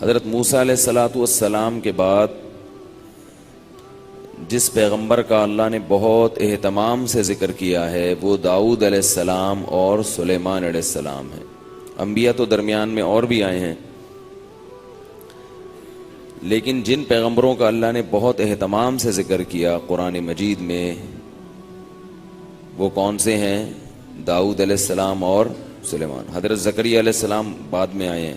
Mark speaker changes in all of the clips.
Speaker 1: حضرت موسیٰ علیہ الصلاۃ والسلام کے بعد جس پیغمبر کا اللہ نے بہت اہتمام سے ذکر کیا ہے وہ داؤد علیہ السلام اور سلیمان علیہ السلام ہیں. انبیاء تو درمیان میں اور بھی آئے ہیں، لیکن جن پیغمبروں کا اللہ نے بہت اہتمام سے ذکر کیا قرآن مجید میں وہ کون سے ہیں؟ داؤد علیہ السلام اور سلیمان. حضرت زکریا علیہ السلام بعد میں آئے ہیں.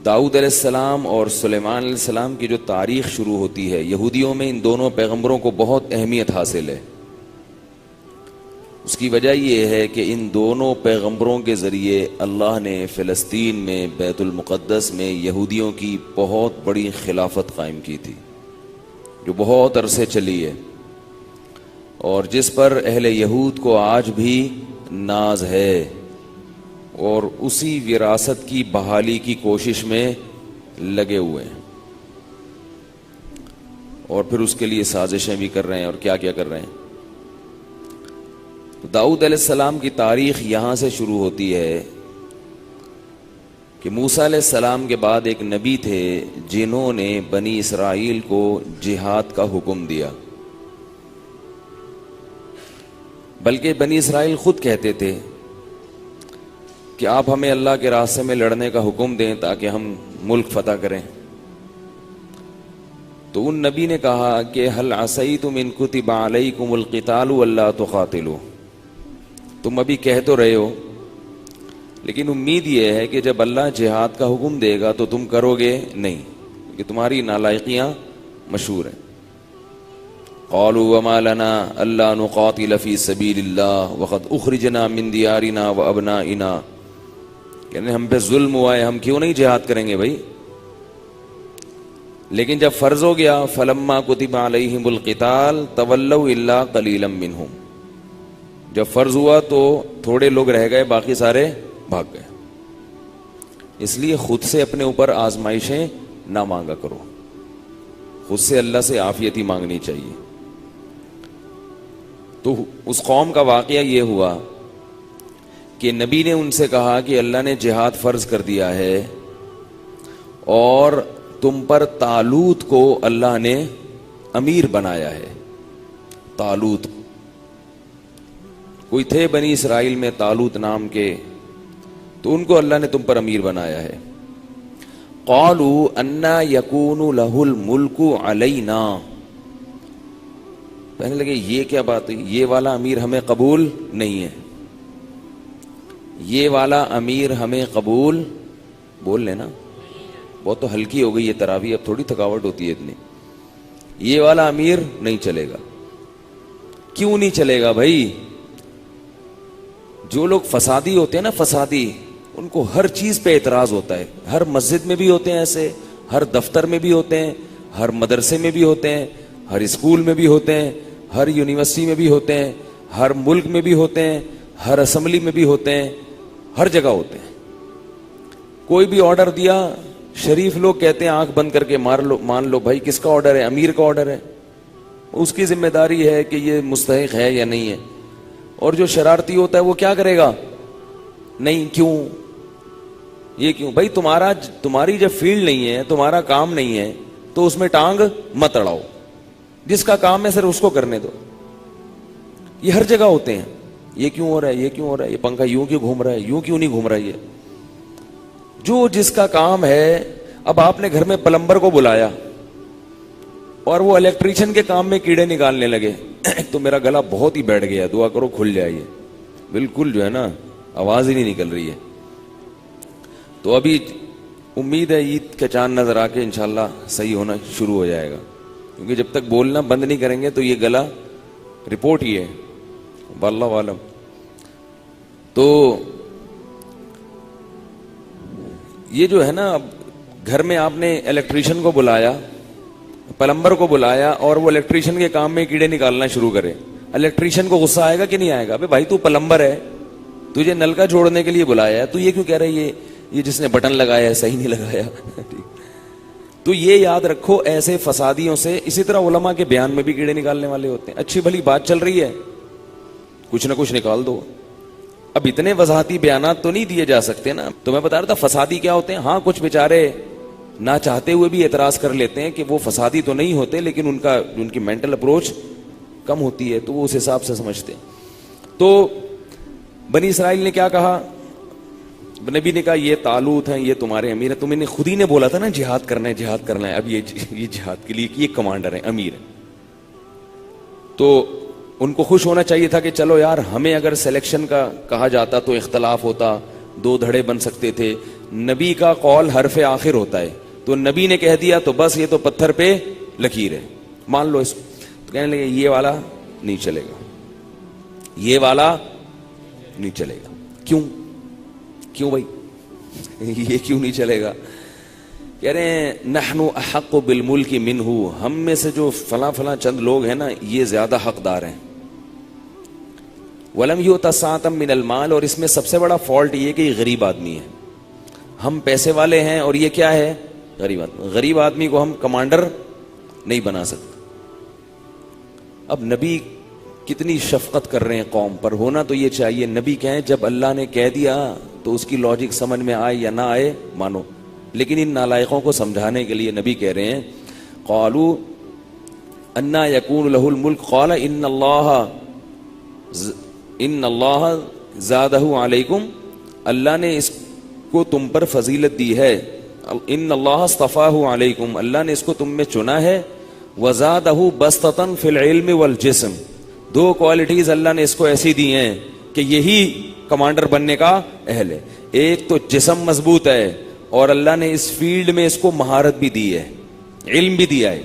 Speaker 1: داؤد علیہ السلام اور سلیمان علیہ السلام کی جو تاریخ شروع ہوتی ہے، یہودیوں میں ان دونوں پیغمبروں کو بہت اہمیت حاصل ہے. اس کی وجہ یہ ہے کہ ان دونوں پیغمبروں کے ذریعے اللہ نے فلسطین میں بیت المقدس میں یہودیوں کی بہت بڑی خلافت قائم کی تھی جو بہت عرصے چلی ہے، اور جس پر اہل یہود کو آج بھی ناز ہے، اور اسی وراثت کی بحالی کی کوشش میں لگے ہوئے ہیں، اور پھر اس کے لیے سازشیں بھی کر رہے ہیں اور کیا کیا کر رہے ہیں. داؤد علیہ السلام کی تاریخ یہاں سے شروع ہوتی ہے کہ موسیٰ علیہ السلام کے بعد ایک نبی تھے جنہوں نے بنی اسرائیل کو جہاد کا حکم دیا، بلکہ بنی اسرائیل خود کہتے تھے کہ آپ ہمیں اللہ کے راستے میں لڑنے کا حکم دیں تاکہ ہم ملک فتح کریں. تو ان نبی نے کہا کہ هل عصیتم ان کتب علیکم القتال الا تقاتلوا، تم ابھی کہہ تو رہے ہو لیکن امید یہ ہے کہ جب اللہ جہاد کا حکم دے گا تو تم کرو گے نہیں، کہ تمہاری نالائقیاں مشہور ہیں. قالوا وما لنا الا نقاتل في سبيل الله وقد اخرجنا من ديارنا وابنائنا، یعنی ہم پہ ظلم ہوا ہے، ہم کیوں نہیں جہاد کریں گے بھائی. لیکن جب فرض ہو گیا فلما كتب عليهم القتال تولوا الا قليلا منهم، جب فرض ہوا تو تھوڑے لوگ رہ گئے، باقی سارے بھاگ گئے. اس لیے خود سے اپنے اوپر آزمائشیں نہ مانگا کرو، خود سے اللہ سے عافیت ہی مانگنی چاہیے. تو اس قوم کا واقعہ یہ ہوا کہ نبی نے ان سے کہا کہ اللہ نے جہاد فرض کر دیا ہے اور تم پر طالوت کو اللہ نے امیر بنایا ہے. طالوت کوئی تھے بنی اسرائیل میں طالوت نام کے، تو ان کو اللہ نے تم پر امیر بنایا ہے. قالوا انا یکون له الملک علینا، کہنے لگے یہ کیا بات ہے، یہ والا امیر ہمیں قبول نہیں ہے، یہ والا امیر ہمیں قبول، بول لینا بہت تو ہلکی ہو گئی یہ تراویح، اب تھوڑی تھکاوٹ ہوتی ہے اتنی. یہ والا امیر نہیں چلے گا. کیوں نہیں چلے گا بھائی؟ جو لوگ فسادی ہوتے ہیں نا، فسادی، ان کو ہر چیز پہ اعتراض ہوتا ہے. ہر مسجد میں بھی ہوتے ہیں ایسے، ہر دفتر میں بھی ہوتے ہیں، ہر مدرسے میں بھی ہوتے ہیں، ہر اسکول میں بھی ہوتے ہیں، ہر یونیورسٹی میں بھی ہوتے ہیں، ہر ملک میں بھی ہوتے ہیں، ہر اسمبلی میں بھی ہوتے ہیں، ہر جگہ ہوتے ہیں. کوئی بھی آرڈر دیا، شریف لوگ کہتے ہیں آنکھ بند کر کے مان لو بھائی کس کا آرڈر ہے؟ امیر کا آرڈر ہے، اس کی ذمہ داری ہے کہ یہ مستحق ہے یا نہیں ہے. اور جو شرارتی ہوتا ہے وہ کیا کرے گا؟ نہیں، کیوں، یہ کیوں بھائی؟ تمہاری جب فیلڈ نہیں ہے، تمہارا کام نہیں ہے تو اس میں ٹانگ مت اڑاؤ. جس کا کام ہے صرف اس کو کرنے دو. یہ ہر جگہ ہوتے ہیں. یہ کیوں ہو رہا ہے، یہ کیوں ہو رہا ہے، یہ پنکھا یوں کیوں گھوم رہا ہے، یوں کیوں نہیں گھوم رہا ہے. یہ جو جس کا کام ہے. اب آپ نے گھر میں پلمبر کو بلایا اور وہ الیکٹریشین کے کام میں کیڑے نکالنے لگے تو میرا گلا بہت ہی بیٹھ گیا، دعا کرو کھل جائے. یہ بالکل جو ہے نا آواز ہی نہیں نکل رہی ہے. تو ابھی امید ہے عید کے چاند نظر آ کے انشاءاللہ صحیح ہونا شروع ہو جائے گا، کیونکہ جب تک بولنا بند نہیں کریں گے تو یہ گلا رپورٹ ہی ہے، واللہ عالم. تو یہ جو ہے نا، اب گھر میں آپ نے الیکٹریشین کو بلایا، پلمبر کو بلایا، اور وہ الیکٹریشین کے کام میں کیڑے نکالنا شروع کرے. الیکٹریشین کو غصہ آئے گا کہ نہیں آئے گا؟ ابے بھائی تو پلمبر ہے، تجھے نل کا جوڑنے کے لیے بلایا ہے، تو یہ کیوں کہہ رہا ہے یہ جس نے بٹن لگایا ہے صحیح نہیں لگایا. تو یہ یاد رکھو ایسے فسادیوں سے. اسی طرح علماء کے بیان میں بھی کیڑے نکالنے والے ہوتے ہیں. اچھی بھلی بات چل رہی ہے، کچھ نہ کچھ نکال دو. اب اتنے وضاحتی بیانات تو نہیں دیے جا سکتے نا. تو میں بتا رہا تھا فسادی کیا ہوتے ہیں. ہاں کچھ بیچارے نہ چاہتے ہوئے بھی اعتراض کر لیتے ہیں کہ وہ فسادی تو نہیں ہوتے, لیکن ان کی مینٹل اپروچ کم ہوتی ہے, تو وہ اس حساب سے سمجھتے ہیں. تو بنی اسرائیل نے کیا کہا؟ نبی نے کہا یہ طالوت ہیں, یہ تمہارے امیر ہیں. تم نے خود ہی نے بولا تھا نا جہاد کرنا ہے, جہاد کرنا ہے. اب یہ جہاد کے لیے یہ کمانڈر ہیں, امیر ہیں. تو ان کو خوش ہونا چاہیے تھا کہ چلو یار, ہمیں اگر سلیکشن کا کہا جاتا تو اختلاف ہوتا, دو دھڑے بن سکتے تھے. نبی کا قول حرف آخر ہوتا ہے, تو نبی نے کہہ دیا تو بس یہ تو پتھر پہ لکیر ہے, مان لو اس کو. تو کہنے لگے یہ والا نہیں چلے گا, یہ والا نہیں چلے گا. کیوں بھائی یہ کیوں نہیں چلے گا؟ کہہ رہے ہیں نحن احق بالملک منہ, ہم میں سے جو فلاں چند لوگ ہیں نا یہ زیادہ حقدار ہیں. ولم یؤت سعۃ من المال, اور اس میں سب سے بڑا فالٹ یہ کہ یہ غریب آدمی ہے. ہم پیسے والے ہیں اور یہ کیا ہے؟ غریب آدمی. غریب آدمی کو ہم کمانڈر نہیں بنا سکتے. اب نبی کتنی شفقت کر رہے ہیں قوم پر, ہونا تو یہ چاہیے نبی کہیں جب اللہ نے کہہ دیا تو اس کی لاجک سمجھ میں آئے یا نہ آئے مانو. لیکن ان نالائقوں کو سمجھانے کے لیے نبی کہہ رہے ہیں قالوا انا یکون لہ الملک قال ان اللہ زادہ علیکم, اللہ نے اس کو تم پر فضیلت دی ہے. ان اللہ اصطفاہ علیکم, اللہ نے اس کو تم میں چنا ہے. وزادہ بسطۃ فی العلم والجسم, دو کوالٹیز اللہ نے اس کو ایسی دی ہیں کہ یہی کمانڈر بننے کا اہل ہے. ایک تو جسم مضبوط ہے, اور اللہ نے اس فیلڈ میں اس کو مہارت بھی دی ہے, علم بھی دیا ہے.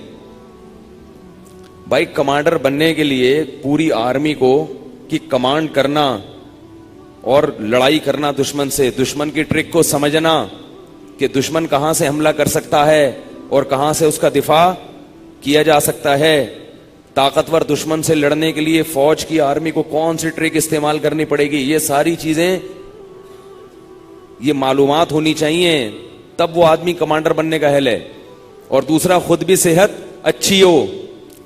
Speaker 1: بھائی کمانڈر بننے کے لیے پوری آرمی کو کی کمانڈ کرنا اور لڑائی کرنا دشمن سے, دشمن کی ٹرک کو سمجھنا کہ دشمن کہاں سے حملہ کر سکتا ہے اور کہاں سے اس کا دفاع کیا جا سکتا ہے. طاقتور دشمن سے لڑنے کے لیے فوج کی, آرمی کو کون سی ٹرک استعمال کرنی پڑے گی, یہ ساری چیزیں یہ معلومات ہونی چاہیے, تب وہ آدمی کمانڈر بننے کا اہل ہے. اور دوسرا خود بھی صحت اچھی ہو,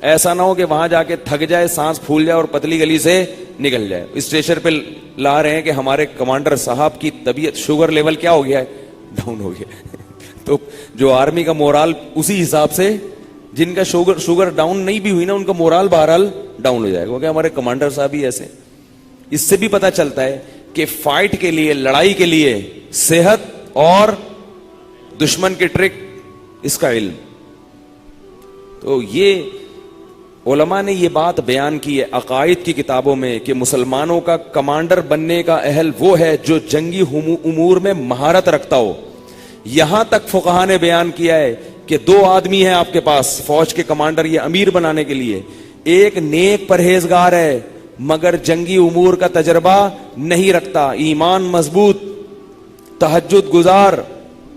Speaker 1: ایسا نہ ہو کہ وہاں جا کے تھک جائے, سانس پھول جائے اور پتلی گلی سے نکل جائے. اسٹیشن پہ لا رہے ہیں کہ ہمارے کمانڈر صاحب کی طبیعت, شوگر لیول کیا ہو گیا ہے, ڈاؤن ہو گیا. تو جو آرمی کا مورال اسی حساب سے, جن کا شوگر ڈاؤن نہیں بھی ہوئی نا ان کا مورال بہرحال ڈاؤن ہو جائے گا, کیونکہ ہمارے کمانڈر صاحب ہی ایسے. اس سے بھی پتہ چلتا ہے کہ فائٹ کے لیے, لڑائی کے لیے صحت اور دشمن کی ٹرک, اس کا علم. تو یہ علماء نے یہ بات بیان کی ہے عقائد کی کتابوں میں کہ مسلمانوں کا کمانڈر بننے کا اہل وہ ہے جو جنگی امور میں مہارت رکھتا ہو. یہاں تک فقہا نے بیان کیا ہے کہ دو آدمی ہیں آپ کے پاس فوج کے کمانڈر یا امیر بنانے کے لیے. ایک نیک پرہیزگار ہے مگر جنگی امور کا تجربہ نہیں رکھتا, ایمان مضبوط, تہجد گزار,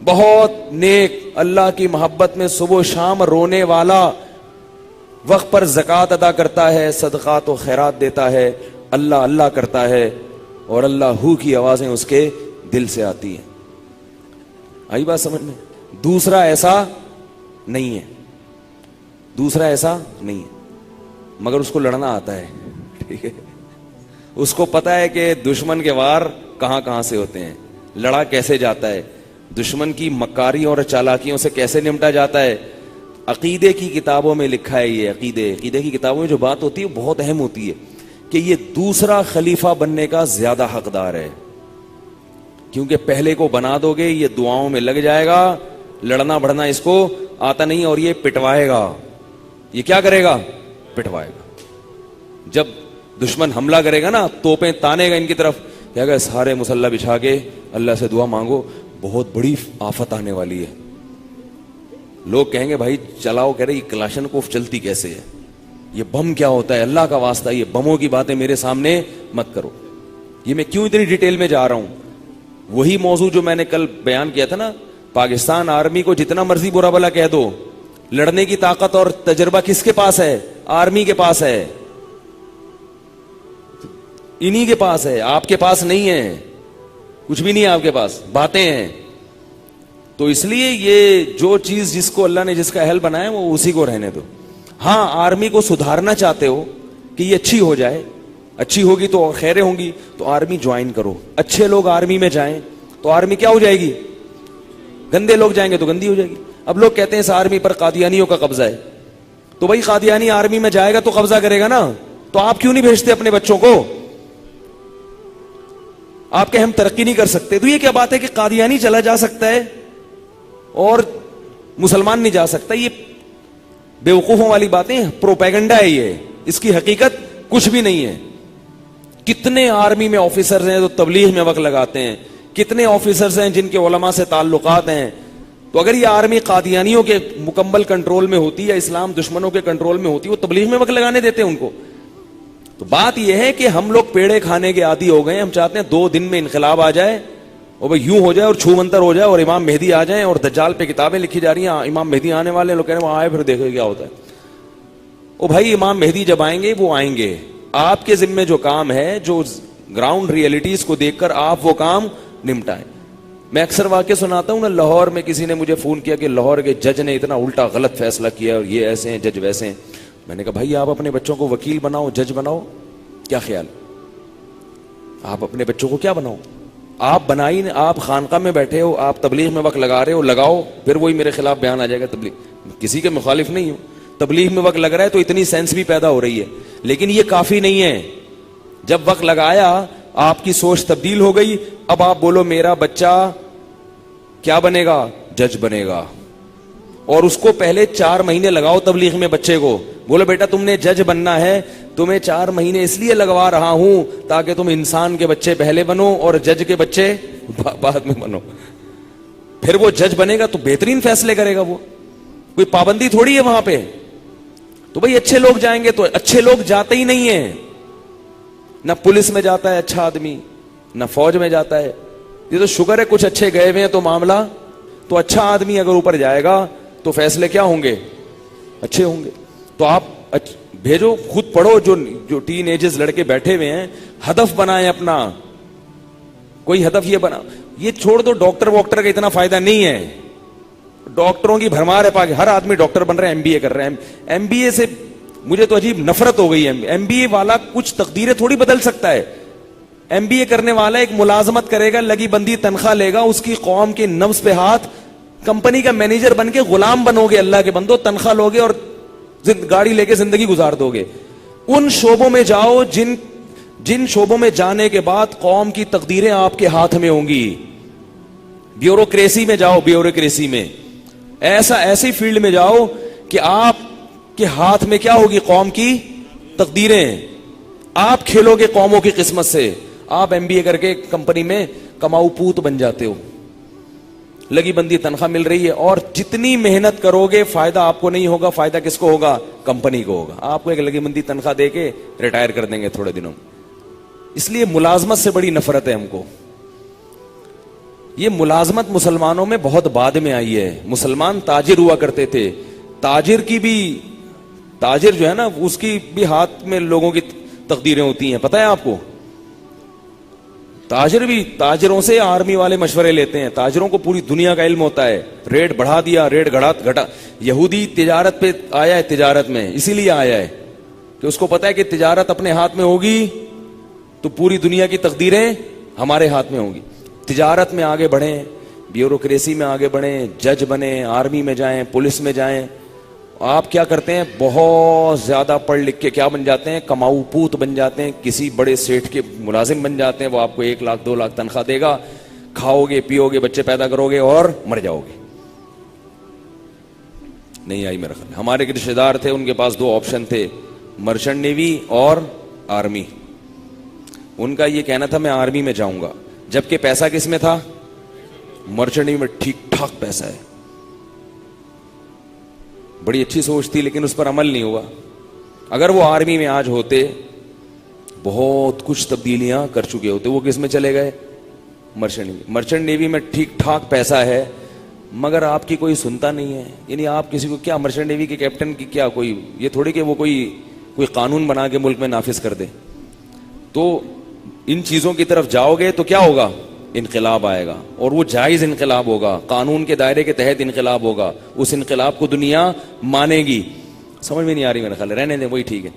Speaker 1: بہت نیک, اللہ کی محبت میں صبح و شام رونے والا, وقت پر زکوٰۃ ادا کرتا ہے, صدقات و خیرات دیتا ہے, اللہ اللہ کرتا ہے, اور اللہ ہو کی آوازیں اس کے دل سے آتی ہیں. آئی بات سمجھ میں؟ دوسرا ایسا نہیں ہے, دوسرا ایسا نہیں ہے, مگر اس کو لڑنا آتا ہے. ٹھیک ہے, اس کو پتا ہے کہ دشمن کے وار کہاں کہاں سے ہوتے ہیں, لڑا کیسے جاتا ہے, دشمن کی مکاری اور چالاکیوں سے کیسے نمٹا جاتا ہے. عقیدے کی کتابوں میں لکھا ہے, یہ عقیدے کی کتابوں میں جو بات ہوتی ہے بہت اہم ہوتی ہے کہ یہ دوسرا خلیفہ بننے کا زیادہ حقدار ہے, کیونکہ پہلے کو بنا دو گے یہ دعاؤں میں لگ جائے گا, لڑنا بڑھنا اس کو آتا نہیں, اور یہ پٹوائے گا. یہ کیا کرے گا؟ پٹوائے گا. جب دشمن حملہ کرے گا نا, توپیں تانے گا ان کی طرف, کہے گا سارے مسلح بچھا کے اللہ سے دعا مانگو, بہت بڑی آفت آنے والی ہے. لوگ کہیں گے بھائی چلاؤ, کہہ رہے یہ کلاشن کوف چلتی کیسے ہے, یہ بم کیا ہوتا ہے, اللہ کا واسطہ یہ بموں کی باتیں میرے سامنے مت کرو. یہ میں کیوں اتنی ڈیٹیل میں جا رہا ہوں؟ وہی موضوع جو میں نے کل بیان کیا تھا نا, پاکستان آرمی کو جتنا مرضی برا بلا کہہ دو, لڑنے کی طاقت اور تجربہ کس کے پاس ہے؟ آرمی کے پاس ہے, انہی کے پاس ہے, آپ کے پاس نہیں ہے, کچھ بھی نہیں ہے آپ کے پاس, باتیں ہیں. تو اس لیے یہ جو چیز جس کو اللہ نے جس کا اہل بنایا وہ اسی کو رہنے دو. ہاں آرمی کو سدھارنا چاہتے ہو کہ یہ اچھی ہو جائے, اچھی ہوگی تو اور خیریں ہوں گی. تو آرمی جوائن کرو. اچھے لوگ آرمی میں جائیں تو آرمی کیا ہو جائے گی؟ گندے لوگ جائیں گے تو گندی ہو جائے گی. اب لوگ کہتے ہیں اس آرمی پر قادیانیوں کا قبضہ ہے. تو بھائی قادیانی آرمی میں جائے گا تو قبضہ کرے گا نا. تو آپ کیوں نہیں بھیجتے اپنے بچوں کو؟ آپ کہ ہم ترقی نہیں کر سکتے. تو یہ کیا بات ہے کہ قادیانی چلا جا سکتا ہے اور مسلمان نہیں جا سکتا؟ یہ بیوقوفوں والی باتیں، پروپیگنڈا ہے یہ. اس کی حقیقت کچھ بھی نہیں ہے. کتنے آرمی میں آفیسرز ہیں جو تبلیغ میں وقت لگاتے ہیں، کتنے آفیسرز ہیں جن کے علماء سے تعلقات ہیں. تو اگر یہ آرمی قادیانیوں کے مکمل کنٹرول میں ہوتی یا اسلام دشمنوں کے کنٹرول میں ہوتی، وہ تبلیغ میں وقت لگانے دیتے ان کو. تو بات یہ ہے کہ ہم لوگ پیڑے کھانے کے عادی ہو گئے. ہم چاہتے ہیں 2 دن میں انقلاب آ جائے اور بھائی یوں ہو جائے اور چھو منتر ہو جائے اور امام مہدی آ جائیں اور دجال پہ کتابیں لکھی جا رہی ہیں امام مہدی آنے والے ہیں. لوگ کہہ رہے ہیں وہ آئے پھر دیکھو کیا ہوتا ہے. او بھائی امام مہدی جب آئیں گے وہ آئیں گے. آپ کے ذمے جو کام ہے، جو گراؤنڈ ریئلٹیز کو دیکھ کر آپ وہ کام نمٹائیں. میں اکثر واقعہ سناتا ہوں نا، لاہور میں کسی نے مجھے فون کیا کہ لاہور کے جج نے اتنا الٹا غلط فیصلہ کیا اور یہ ایسے ہیں جج ویسے ہیں. میں نے کہا بھائی آپ اپنے بچوں کو وکیل بناؤ، جج بناؤ. کیا خیال؟ آپ اپنے بچوں کو کیا بناؤ؟ آپ بنائی، آپ خانقاہ میں بیٹھے ہو، آپ تبلیغ میں وقت لگا رہے ہو، لگاؤ. پھر وہی میرے خلاف بیان آ جائے گا. تبلیغ کسی کے مخالف نہیں ہوں، تبلیغ میں وقت لگ رہا ہے تو اتنی سینس بھی پیدا ہو رہی ہے. لیکن یہ کافی نہیں ہے. جب وقت لگایا آپ کی سوچ تبدیل ہو گئی. اب آپ بولو میرا بچہ کیا بنے گا؟ جج بنے گا. اور اس کو پہلے 4 مہینے لگاؤ تبلیغ میں. بچے کو بولو بیٹا تم نے جج بننا ہے، تمہیں 4 مہینے اس لیے لگوا رہا ہوں تاکہ تم انسان کے بچے پہلے بنو اور جج کے بچے بعد میں بنو. پھر وہ جج بنے گا تو بہترین فیصلے کرے گا. وہ کوئی پابندی تھوڑی ہے وہاں پہ. تو بھائی اچھے لوگ جائیں گے. تو اچھے لوگ جاتے ہی نہیں ہیں. نہ پولیس میں جاتا ہے اچھا آدمی، نہ فوج میں جاتا ہے. یہ تو شکر ہے کچھ اچھے گئے ہوئے ہیں تو معاملہ تو اچھا آدمی اگر اوپر جائے گا تو فیصلے کیا ہوں گے؟ اچھے ہوں گے. تو آپ بھیجو، خود پڑھو. جو ٹین ایجز لڑکے بیٹھے ہوئے ہیں، ہدف بنائیں اپنا. کوئی ہدف یہ بنا. یہ چھوڑ دو ڈاکٹر واکٹر کا اتنا فائدہ نہیں ہے. ڈاکٹروں کی بھرمار ہے پاک. ہر آدمی ڈاکٹر بن رہا ہے، MBA کر رہے ہیں. MBA سے مجھے تو عجیب نفرت ہو گئی ہے. MBA والا کچھ تقدیریں تھوڑی بدل سکتا ہے. MBA کرنے والا ایک ملازمت کرے گا، لگی بندی تنخواہ لے گا، اس کی قوم کے نبض پہ ہاتھ، کمپنی کا مینیجر بن کے غلام بنو گے. اللہ کے بندو، تنخواہ لوگے اور گاڑی لے کے زندگی گزار دو گے. ان شعبوں میں جاؤ جن شعبوں میں جانے کے بعد قوم کی تقدیریں آپ کے ہاتھ میں ہوں گی. بیوروکریسی میں جاؤ. بیوروکریسی میں ایسی فیلڈ میں جاؤ کہ آپ کے ہاتھ میں کیا ہوگی؟ قوم کی تقدیریں. آپ کھیلو گے قوموں کی قسمت سے. آپ MBA کر کے کمپنی میں کماؤ پوت بن جاتے ہو، لگی بندی تنخواہ مل رہی ہے. اور جتنی محنت کرو گے فائدہ آپ کو نہیں ہوگا. فائدہ کس کو ہوگا؟ کمپنی کو ہوگا. آپ کو ایک لگی بندی تنخواہ دے کے ریٹائر کر دیں گے تھوڑے دنوں. اس لیے ملازمت سے بڑی نفرت ہے ہم کو. یہ ملازمت مسلمانوں میں بہت بعد میں آئی ہے. مسلمان تاجر ہوا کرتے تھے. تاجر جو ہے نا، اس کی بھی ہاتھ میں لوگوں کی تقدیریں ہوتی ہیں. پتہ ہے آپ کو؟ تاجروں سے آرمی والے مشورے لیتے ہیں. تاجروں کو پوری دنیا کا علم ہوتا ہے. ریٹ بڑھا دیا، ریٹ گھٹا. یہودی تجارت پہ آیا ہے، تجارت میں اسی لیے آیا ہے کہ اس کو پتا ہے کہ تجارت اپنے ہاتھ میں ہوگی تو پوری دنیا کی تقدیریں ہمارے ہاتھ میں ہوں گی. تجارت میں آگے بڑھیں، بیوروکریسی میں آگے بڑھیں، جج بنیں، آرمی میں جائیں، پولیس میں جائیں. آپ کیا کرتے ہیں؟ بہت زیادہ پڑھ لکھ کے کیا بن جاتے ہیں؟ کماؤ پوت بن جاتے ہیں. کسی بڑے سیٹھ کے ملازم بن جاتے ہیں. وہ آپ کو 1 لاکھ 2 لاکھ تنخواہ دے گا. کھاؤ گے، پیو گے، بچے پیدا کرو گے اور مر جاؤ گے. نہیں آئی میرا خیال. ہمارے ایک رشتے دار تھے، ان کے پاس 2 آپشن تھے، مرچنٹ نیوی اور آرمی. ان کا یہ کہنا تھا میں آرمی میں جاؤں گا، جبکہ پیسہ کس میں تھا؟ مرچنٹ نیوی میں ٹھیک ٹھاک پیسہ ہے. بڑی اچھی سوچ تھی لیکن اس پر عمل نہیں ہوا. اگر وہ آرمی میں آج ہوتے بہت کچھ تبدیلیاں کر چکے ہوتے. وہ کس میں چلے گئے؟ Merchant navy. مرچنٹ نیوی میں ٹھیک ٹھاک پیسہ ہے مگر آپ کی کوئی سنتا نہیں ہے. یعنی آپ کسی کو کیا مرچنٹ نیوی کے کیپٹن کی کیا کوئی یہ تھوڑی کہ وہ کوئی قانون بنا کے ملک میں نافذ کر دے. تو ان چیزوں کی طرف جاؤ گے تو کیا ہوگا؟ انقلاب آئے گا. اور وہ جائز انقلاب ہوگا، قانون کے دائرے کے تحت انقلاب ہوگا. اس انقلاب کو دنیا مانے گی. سمجھ میں نہیں آ رہی میرا خیال ہے، رہنے دیں وہی ٹھیک ہے.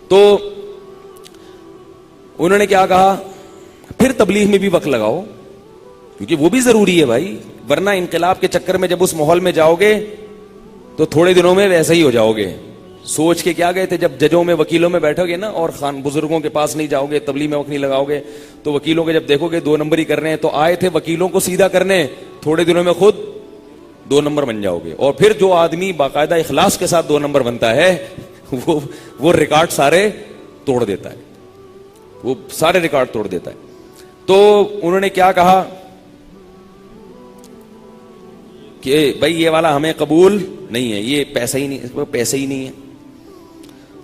Speaker 1: تو انہوں نے کیا کہا, پھر تبلیغ میں بھی وقت لگاؤ, کیونکہ وہ بھی ضروری ہے بھائی, ورنہ انقلاب کے چکر میں جب اس ماحول میں جاؤ گے تو تھوڑے دنوں میں ویسے ہی ہو جاؤ گے. سوچ کے کیا گئے تھے, جب ججوں میں وکیلوں میں بیٹھو گے نا اور خان بزرگوں کے پاس نہیں جاؤ گے, تبلیغ میں وقت نہیں لگاؤ گے, تو وکیلوں کے جب دیکھو گے 2 نمبر ہی کر رہے ہیں, تو آئے تھے وکیلوں کو سیدھا کرنے, تھوڑے دنوں میں خود 2 نمبر بن جاؤ گے. اور پھر جو آدمی باقاعدہ اخلاص کے ساتھ 2 نمبر بنتا ہے وہ ریکارڈ سارے توڑ دیتا ہے, وہ سارے ریکارڈ توڑ دیتا ہے. تو انہوں نے کیا کہا کہ بھائی یہ والا ہمیں قبول نہیں ہے, یہ پیسہ ہی نہیں, پیسے ہی نہیں ہے.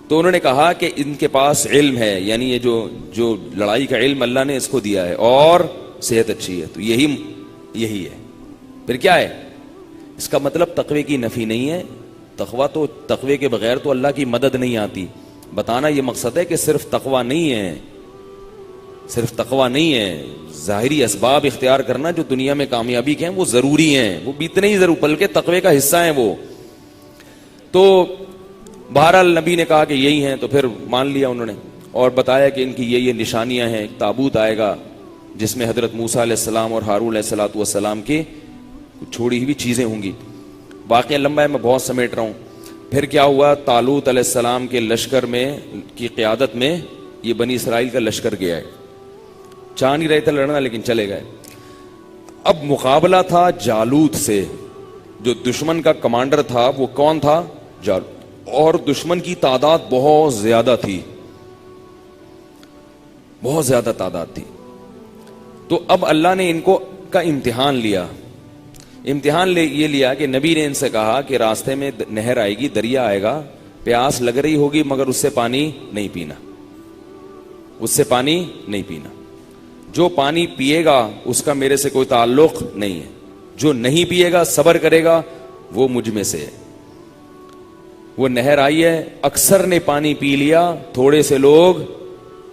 Speaker 1: تو انہوں نے کہا کہ ان کے پاس علم ہے, یعنی یہ جو لڑائی کا علم اللہ نے اس کو دیا ہے, اور صحت اچھی ہے, تو یہی ہے. پھر کیا ہے اس کا مطلب؟ تقوی کی نفی نہیں ہے. تقوی کے بغیر تو اللہ کی مدد نہیں آتی. بتانا یہ مقصد ہے کہ صرف تقوی نہیں ہے, صرف تقوی نہیں ہے, ظاہری اسباب اختیار کرنا جو دنیا میں کامیابی کے ہیں وہ ضروری ہیں, وہ بھی اتنے ہی ضرور بلکہ تقوی کا حصہ ہیں وہ. تو بہرحال نبی نے کہا کہ یہی ہیں, تو پھر مان لیا انہوں نے, اور بتایا کہ ان کی یہ نشانیاں ہیں. ایک تابوت آئے گا جس میں حضرت موسیٰ علیہ السلام اور ہارون علیہ السلام کی چھوڑی ہوئی چیزیں ہوں گی. واقعہ لمبا ہے, میں بہت سمیٹ رہا ہوں. پھر کیا ہوا, طالوت علیہ السلام کے لشکر میں کی قیادت میں یہ بنی اسرائیل کا لشکر گیا ہے. چاہ نہیں رہے تھے لڑنا لیکن چلے گئے. اب مقابلہ تھا جالوت سے, جو دشمن کا کمانڈر تھا وہ کون تھا؟ جالوت. اور دشمن کی تعداد بہت زیادہ تھی, بہت زیادہ تعداد تھی. تو اب اللہ نے ان کو کا امتحان لیا. یہ لیا کہ نبی نے ان سے کہا کہ راستے میں نہر آئے گی, دریا آئے گا, پیاس لگ رہی ہوگی مگر اس سے پانی نہیں پینا, اس سے پانی نہیں پینا. جو پانی پیے گا اس کا میرے سے کوئی تعلق نہیں ہے, جو نہیں پیے گا صبر کرے گا وہ مجھ میں سے ہے. وہ نہر آئی ہے, اکثر نے پانی پی لیا, تھوڑے سے لوگ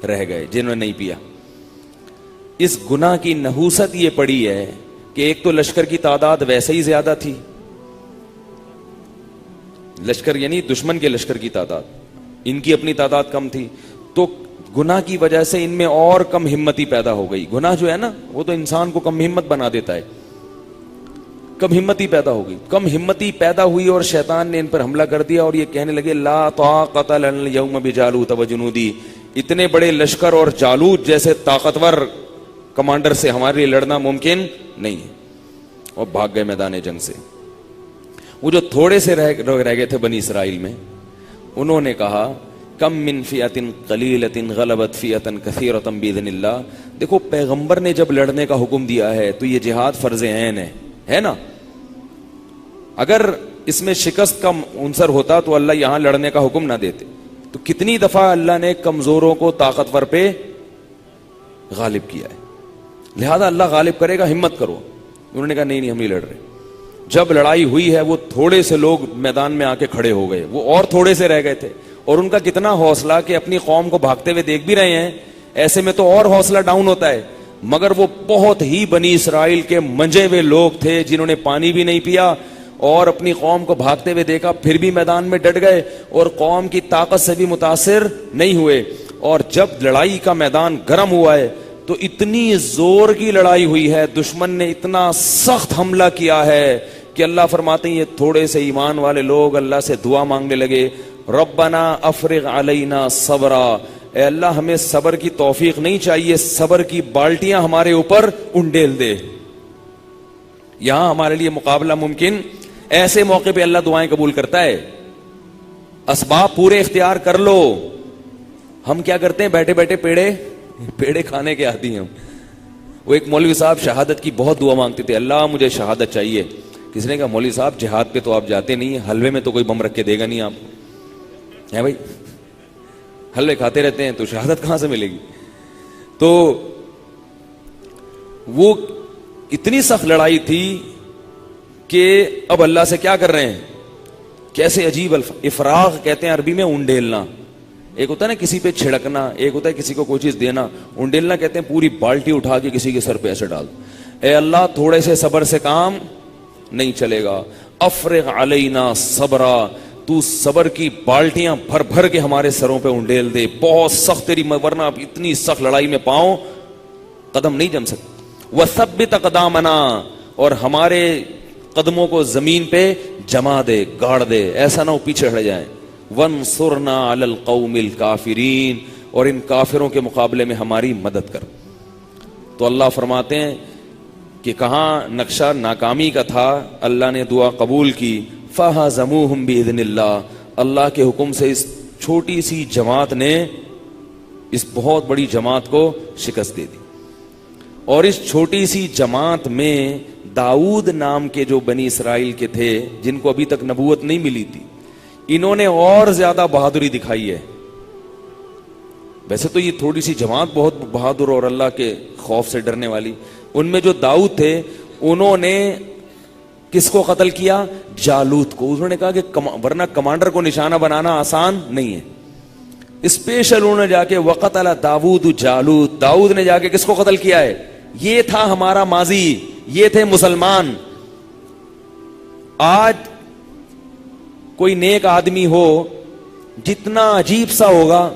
Speaker 1: رہ گئے جنہوں نے نہیں پیا. اس گناہ کی نحوست یہ پڑی ہے کہ ایک تو لشکر کی تعداد ویسے ہی زیادہ تھی, لشکر یعنی دشمن کے لشکر کی تعداد, ان کی اپنی تعداد کم تھی, تو گناہ کی وجہ سے ان میں اور کم ہمتی پیدا ہو گئی. گناہ جو ہے نا وہ تو انسان کو کم ہمت بنا دیتا ہے, کم ہمتی پیدا ہو گئی. کم ہمتی پیدا ہوئی اور شیطان نے ان پر حملہ کر دیا, اور یہ کہنے لگے لا طاقت لنا اليوم بجالوت وجنودی, اتنے بڑے لشکر اور جالوت جیسے طاقتور کمانڈر سے ہمارے لیے لڑنا ممکن نہیں ہے, اور بھاگ گئے میدان جنگ سے. وہ جو تھوڑے سے رہ گئے تھے بنی اسرائیل میں, انہوں نے کہا کم من فئۃ قلیلۃ غلبت فئۃ کثیرۃ باذن اللہ. دیکھو پیغمبر نے جب لڑنے کا حکم دیا ہے تو یہ جہاد فرض عین ہے نا. اگر اس میں شکست کا عنصر ہوتا تو اللہ یہاں لڑنے کا حکم نہ دیتے. تو کتنی دفعہ اللہ نے کمزوروں کو طاقتور پہ غالب کیا ہے, لہذا اللہ غالب کرے گا, ہمت کرو. انہوں نے کہا نہیں ہم نہیں لڑ رہے. جب لڑائی ہوئی ہے وہ تھوڑے سے لوگ میدان میں آ کے کھڑے ہو گئے, وہ اور تھوڑے سے رہ گئے تھے, اور ان کا کتنا حوصلہ کہ اپنی قوم کو بھاگتے ہوئے دیکھ بھی رہے ہیں, ایسے میں تو اور حوصلہ ڈاؤن ہوتا ہے. مگر وہ بہت ہی بنی اسرائیل کے منجے ہوئے لوگ تھے جنہوں نے پانی بھی نہیں پیا اور اپنی قوم کو بھاگتے ہوئے دیکھا, پھر بھی میدان میں ڈٹ گئے اور قوم کی طاقت سے بھی متاثر نہیں ہوئے. اور جب لڑائی کا میدان گرم ہوا ہے تو اتنی زور کی لڑائی ہوئی ہے, دشمن نے اتنا سخت حملہ کیا ہے کہ اللہ فرماتے ہیں یہ تھوڑے سے ایمان والے لوگ اللہ سے دعا مانگنے لگے, ربنا افرغ علینا صبرا, اے اللہ ہمیں صبر کی توفیق نہیں چاہیے, صبر کی بالٹیاں ہمارے اوپر انڈیل دے. یہاں ہمارے لیے مقابلہ ممکن, ایسے موقع پہ اللہ دعائیں قبول کرتا ہے. اسباب پورے اختیار کر لو. ہم کیا کرتے ہیں, بیٹھے بیٹھے پیڑے کھانے کے عادی ہیں. وہ ایک مولوی صاحب شہادت کی بہت دعا مانگتے تھے, اللہ مجھے شہادت چاہیے. کسی نے کہا مولوی صاحب جہاد پہ تو آپ جاتے نہیں ہیں, حلوے میں تو کوئی بم رکھ کے دے گا نہیں, آپ ہے بھائی حلوے کھاتے رہتے ہیں تو شہادت کہاں سے ملے گی. تو وہ اتنی سخت لڑائی تھی کہ اب اللہ سے کیا کر رہے ہیں, کیسے عجیب افراغ کہتے ہیں عربی میں انڈیلنا. ایک ہوتا ہے نا کسی پہ چھڑکنا, ایک ہوتا ہے کسی کو کوئی چیز دینا. انڈیلنا کہتے ہیں پوری بالٹی اٹھا کے کسی کے سر پہ ایسے ڈال. اے اللہ تھوڑے سے صبر سے کام نہیں چلے گا, افرغ علینا صبرا, تو صبر کی بالٹیاں بھر بھر کے ہمارے سروں پہ انڈیل دے, بہت سخت تیری, ورنہ اتنی سخت لڑائی میں پاؤں قدم نہیں جم سکتے. وثبت اقدامنا, اور ہمارے قدموں کو زمین پہ جما دے, گاڑ دے, ایسا نہ ہو پیچھے ہٹ جائیں. وانصرنا علی القوم الکافرین, اور ان کافروں کے مقابلے میں ہماری مدد کر. تو اللہ فرماتے ہیں کہ کہاں نقشہ ناکامی کا تھا, اللہ نے دعا قبول کی. فہزموہم باذن اللہ, اللہ کے حکم سے اس چھوٹی سی جماعت نے اس بہت بڑی جماعت کو شکست دے دی. اور اس چھوٹی سی جماعت میں داؤد نام کے جو بنی اسرائیل کے تھے, جن کو ابھی تک نبوت نہیں ملی تھی, انہوں نے اور زیادہ بہادری دکھائی ہے. ویسے تو یہ تھوڑی سی جماعت بہت بہادر اور اللہ کے خوف سے ڈرنے والی, ان میں جو داؤد تھے انہوں نے کس کو قتل کیا؟ جالوت کو. انہوں نے کہا کہ ورنہ کمانڈر کو نشانہ بنانا آسان نہیں ہے. اسپیشل انہوں نے جا کے وقتل داؤد جالوت, داؤد نے جا کے کس کو قتل کیا ہے؟ یہ تھا ہمارا ماضی, یہ تھے مسلمان. آج کوئی نیک آدمی ہو, جتنا عجیب سا ہوگا,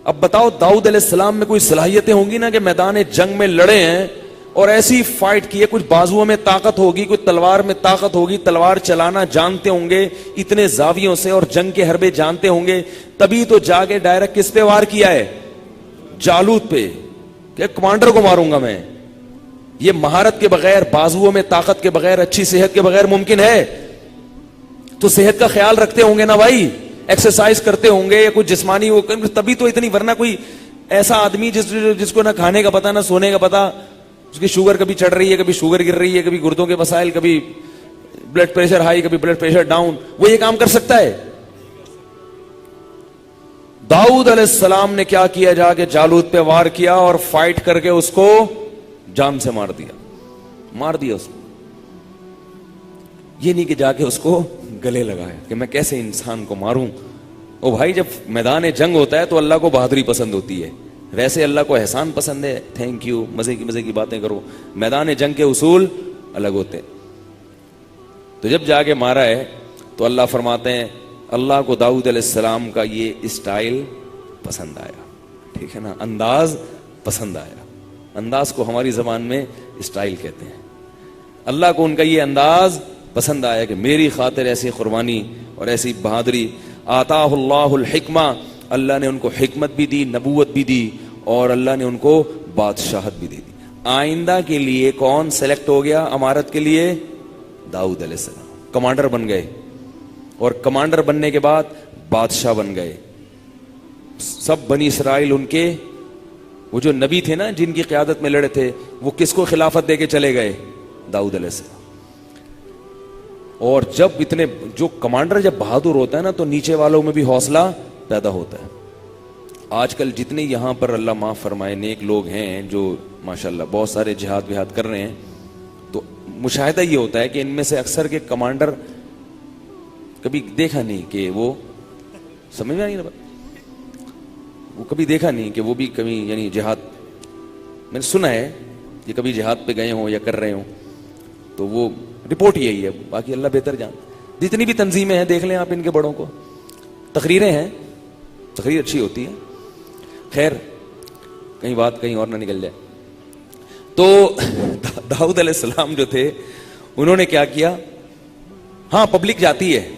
Speaker 1: اب بتاؤ داؤد علیہ السلام میں کوئی صلاحیتیں ہوں گی نا کہ میدان جنگ میں لڑے ہیں اور ایسی فائٹ کی ہے, کچھ بازوؤں میں طاقت ہوگی, کچھ تلوار میں طاقت ہوگی, تلوار چلانا جانتے ہوں گے اتنے زاویوں سے, اور جنگ کے حربے جانتے ہوں گے, تبھی تو جا کے ڈائریکٹ کس پہ وار کیا ہے؟ جالوت پہ, کہ کمانڈر کو ماروں گا میں. یہ مہارت کے بغیر, بازوؤں میں طاقت کے بغیر, اچھی صحت کے بغیر ممکن ہے؟ تو صحت کا خیال رکھتے ہوں گے نا بھائی, ایکسرسائز کرتے ہوں گے یا کچھ جسمانی وہ, تبھی تو اتنی. ورنہ کوئی ایسا آدمی جس کو نہ کھانے کا پتا نہ سونے کا پتا, اس کی شوگر کبھی چڑھ رہی ہے, کبھی شوگر گر رہی ہے, کبھی گردوں کے مسائل, کبھی بلڈ پریشر ہائی, کبھی بلڈ پریشر ڈاؤن, وہ یہ کام کر سکتا ہے؟ داؤد علیہ السلام نے کیا کیا؟ جا کے جالوت پہ وار کیا اور فائٹ کر کے اس کو جان سے مار دیا اس کو. یہ نہیں کہ جا کے اس کو گلے لگایا کہ میں کیسے انسان کو ماروں. او بھائی, جب میدان جنگ ہوتا ہے تو اللہ کو بہادری پسند ہوتی ہے, ویسے اللہ کو احسان پسند ہے, تھینک یو, مزے کی باتیں کرو. میدان جنگ کے اصول الگ ہوتے ہیں. تو جب جا کے مارا ہے تو اللہ فرماتے ہیں اللہ کو داؤد علیہ السلام کا یہ اسٹائل پسند آیا. ٹھیک ہے نا, انداز پسند آیا. انداز کو ہماری زبان میں اسٹائل کہتے ہیں. اللہ کو ان کا یہ انداز پسند آیا کہ میری خاطر ایسی قربانی اور ایسی بہادری. آتاہ اللہ الحکمہ, اللہ نے ان کو حکمت بھی دی, نبوت بھی دی, اور اللہ نے ان کو بادشاہت بھی دے دی. آئندہ کے لیے کون سلیکٹ ہو گیا امارت کے لیے؟ داؤد علیہ السلام. کمانڈر بن گئے, اور کمانڈر بننے کے بعد بادشاہ بن گئے. سب بنی اسرائیل ان کے وہ جو نبی تھے نا جن کی قیادت میں لڑے تھے, وہ کس کو خلافت دے کے چلے گئے؟ داؤد علیہ السلام. اور جب اتنے جو کمانڈر جب بہادر ہوتا ہے نا تو نیچے والوں میں بھی حوصلہ پیدا ہوتا ہے. آج کل جتنے یہاں پر اللہ معاف فرمائے نیک لوگ ہیں جو ماشاءاللہ بہت سارے جہاد وہاد کر رہے ہیں, تو مشاہدہ یہ ہوتا ہے کہ ان میں سے اکثر کے کمانڈر کبھی دیکھا نہیں کہ وہ, سمجھ میں نہیں نا, وہ کبھی دیکھا نہیں کہ وہ بھی کبھی یعنی جہاد, میں نے سنا ہے کہ کبھی جہاد پہ گئے ہوں یا کر رہے ہوں, تو وہ رپورٹ یہی ہے. باقی اللہ بہتر جان. جتنی بھی تنظیمیں ہیں دیکھ لیں آپ ان کے بڑوں کو, تقریریں ہیں, تقریر اچھی ہوتی ہے. خیر کہیں بات کہیں اور نہ نکل جائے. تو داؤد علیہ السلام جو تھے انہوں نے کیا کیا؟ ہاں پبلک جاتی ہے,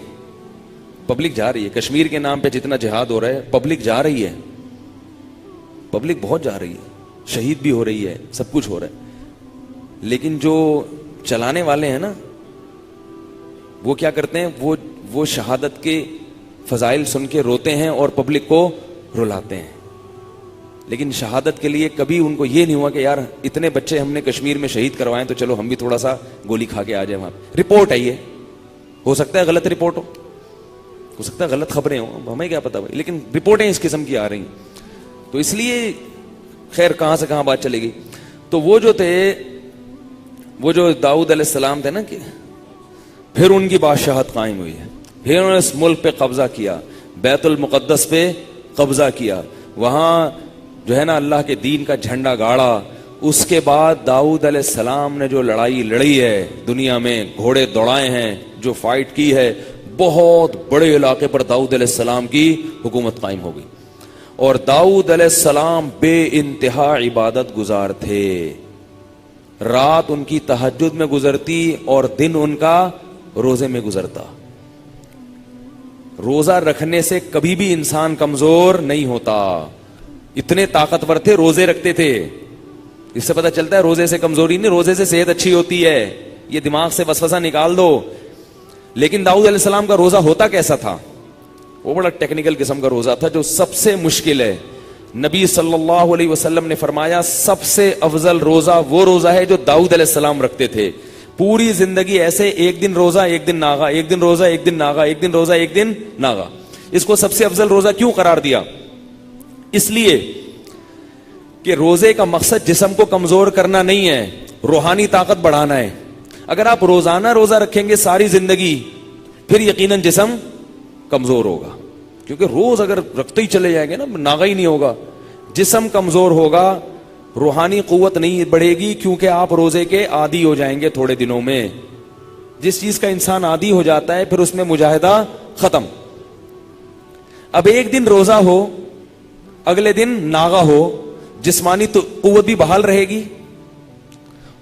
Speaker 1: پبلک جا رہی ہے. کشمیر کے نام پہ جتنا جہاد ہو رہا ہے پبلک جا رہی ہے, پبلک بہت جا رہی ہے, شہید بھی ہو رہی ہے, سب کچھ ہو رہا ہے. لیکن جو چلانے والے ہیں نا وہ کیا کرتے ہیں؟ وہ شہادت کے فضائل سن کے روتے ہیں اور پبلک کو رلاتے ہیں. لیکن شہادت کے لیے کبھی ان کو یہ نہیں ہوا کہ یار اتنے بچے ہم نے کشمیر میں شہید کروائے تو چلو ہم بھی تھوڑا سا گولی کھا کے آ جائیں وہاں. رپورٹ ہے, یہ ہو سکتا ہے غلط رپورٹ ہو سکتا ہے غلط خبریں ہوں, ہمیں کیا پتا بھائی, لیکن رپورٹیں اس قسم کی آ رہی ہیں. تو اس لیے خیر کہاں سے کہاں بات چلے گی. تو وہ جو تھے, وہ جو داؤد علیہ السلام تھے نا, کہ پھر ان کی بادشاہت قائم ہوئی ہے. پھر انہوں نے اس ملک پہ قبضہ کیا, بیت المقدس پہ قبضہ کیا, وہاں جو ہے نا اللہ کے دین کا جھنڈا گاڑا. اس کے بعد داؤد علیہ السلام نے جو لڑائی لڑی ہے دنیا میں, گھوڑے دوڑائے ہیں, جو فائٹ کی ہے, بہت بڑے علاقے پر داؤد علیہ السلام کی حکومت قائم ہو گئی. اور داؤد علیہ السلام بے انتہا عبادت گزار تھے. رات ان کی تہجد میں گزرتی اور دن ان کا روزے میں گزرتا. روزہ رکھنے سے کبھی بھی انسان کمزور نہیں ہوتا. اتنے طاقتور تھے, روزے رکھتے تھے. اس سے پتہ چلتا ہے روزے سے کمزوری نہیں, روزے سے صحت اچھی ہوتی ہے. یہ دماغ سے وسوسہ نکال دو. لیکن داؤد علیہ السلام کا روزہ ہوتا کیسا تھا؟ وہ بڑا ٹیکنیکل قسم کا روزہ تھا جو سب سے مشکل ہے. نبی صلی اللہ علیہ وسلم نے فرمایا سب سے افضل روزہ وہ روزہ ہے جو داؤد علیہ السلام رکھتے تھے. پوری زندگی ایسے ایک دن روزہ ایک دن ناغا, ایک دن روزہ ایک دن ناغا, ایک دن روزہ ایک دن ناغا. اس کو سب سے افضل روزہ کیوں قرار دیا؟ اس لیے کہ روزے کا مقصد جسم کو کمزور کرنا نہیں ہے, روحانی طاقت بڑھانا ہے. اگر آپ روزانہ روزہ رکھیں گے ساری زندگی, پھر یقیناً جسم کمزور ہوگا. کیونکہ روز اگر رکھتے ہی چلے جائیں گے نا, ناغا ہی نہیں ہوگا, جسم کمزور ہوگا, روحانی قوت نہیں بڑھے گی. کیونکہ آپ روزے کے عادی ہو جائیں گے تھوڑے دنوں میں. جس چیز کا انسان عادی ہو جاتا ہے پھر اس میں مجاہدہ ختم. اب ایک دن روزہ ہو, اگلے دن ناغا ہو, جسمانی تو قوت بھی بحال رہے گی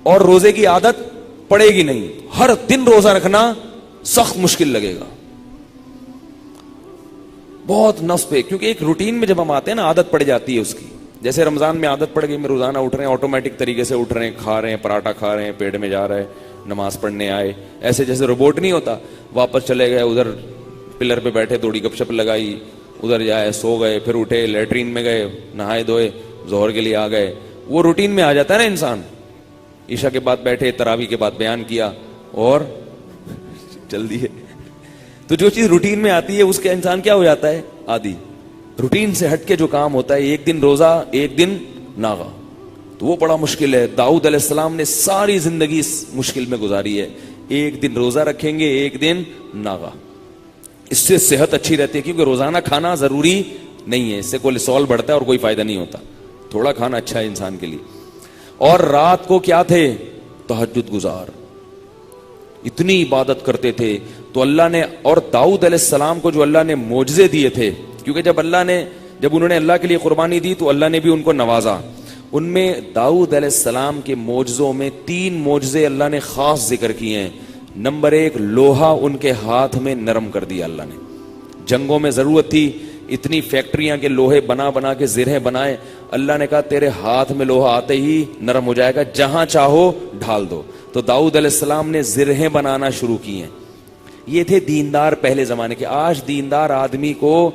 Speaker 1: اور روزے کی عادت پڑے گی نہیں. ہر دن روزہ رکھنا سخت مشکل لگے گا, بہت نفس پہ. کیونکہ ایک روٹین میں جب ہم آتے ہیں نا عادت پڑ جاتی ہے اس کی. جیسے رمضان میں عادت پڑ گئی, میں روزانہ اٹھ رہے ہیں, آٹومیٹک طریقے سے اٹھ رہے ہیں, کھا رہے ہیں, پراٹھا کھا رہے ہیں, پیٹ میں جا رہا ہے, نماز پڑھنے آئے. ایسے جیسے روبوٹ نہیں ہوتا, واپس چلے گئے, ادھر پلر پہ بیٹھے, تھوڑی گپ شپ لگائی, ادھر جائے, سو گئے, پھر اٹھے, لیٹرین میں گئے, نہائے دھوئے, ظہر کے لیے آ گئے. وہ روٹین میں آ جاتا ہے نا انسان. عشاء کے بعد بیٹھے, تراویح کے بعد بیان کیا اور چل دیے. تو جو چیز روٹین میں آتی ہے اس کے انسان کیا ہو جاتا ہے, عادی. روٹین سے ہٹ کے جو کام ہوتا ہے, ایک دن روزہ ایک دن ناغا, تو وہ بڑا مشکل ہے. داؤد علیہ السلام نے ساری زندگی اس مشکل میں گزاری ہے. ایک دن روزہ رکھیں گے, ایک دن ناغا. اس سے صحت اچھی رہتی ہے, کیونکہ روزانہ کھانا ضروری نہیں ہے, اس سے کولیسٹرول بڑھتا ہے اور کوئی فائدہ نہیں ہوتا. تھوڑا کھانا اچھا ہے انسان کے لیے. اور رات کو کیا تھے, تہجد گزار, اتنی عبادت کرتے تھے. تو اللہ نے, اور داؤد علیہ السلام کو جو اللہ نے معجزے دیے تھے, کیونکہ جب انہوں نے اللہ کے لیے قربانی دی تو اللہ نے بھی ان کو نوازا. ان میں داؤد علیہ السلام کے معجزوں میں 3 معجزے اللہ نے خاص ذکر کیے ہیں. نمبر 1, لوہا ان کے ہاتھ میں نرم کر دیا اللہ نے. جنگوں میں ضرورت تھی, اتنی فیکٹریاں کے لوہے بنا بنا کے زرہیں بنائے, اللہ نے کہا تیرے ہاتھ میں لوہا آتے ہی نرم ہو جائے گا, جہاں چاہو ڈھال دو. تو داؤد علیہ السلام نے زرہیں بنانا شروع کی ہیں. یہ تھے دیندار پہلے زمانے کے. آج دیندار آدمی کو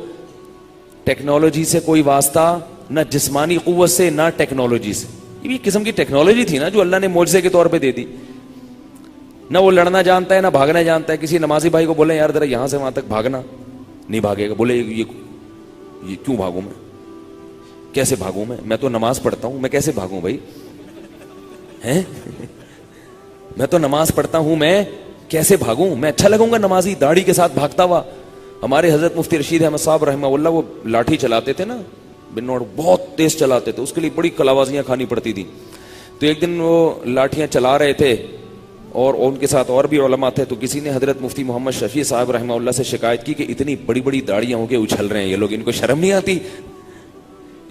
Speaker 1: ٹیکنالوجی سے کوئی واسطہ, نہ جسمانی قوت سے نہ ٹیکنالوجی سے. یہ بھی قسم کی ٹیکنالوجی تھی نا جو اللہ نے معجزے کے طور پہ دے دی. نہ وہ لڑنا جانتا ہے نہ بھاگنا جانتا ہے. کسی نمازی بھائی کو بولے یار ذرا یہاں سے وہاں تک بھاگنا, نہیں بھاگے گا. بولے یہ کیوں بھاگوں میں, کیسے بھاگوں میں تو نماز پڑھتا ہوں, میں کیسے بھاگوں بھائی, ہیں میں تو نماز پڑھتا ہوں, میں کیسے بھاگوں, میں اچھا لگوں گا نمازی داڑھی کے ساتھ بھاگتا ہوا. ہمارے حضرت مفتی رشید احمد صاحب رحمہ اللہ, وہ لاٹھی چلاتے تھے نا, بن نوٹ بہت تیز چلاتے تھے, اس کے لیے بڑی کلاوازیاں کھانی پڑتی تھی. تو ایک دن وہ لاٹھیاں چلا رہے تھے اور ان کے ساتھ اور بھی علماء تھے. تو کسی نے حضرت مفتی محمد شفیع صاحب رحمہ اللہ سے شکایت کی کہ اتنی بڑی بڑی داڑیاں ہو کے اچھل رہے ہیں یہ لوگ, ان کو شرم نہیں آتی؟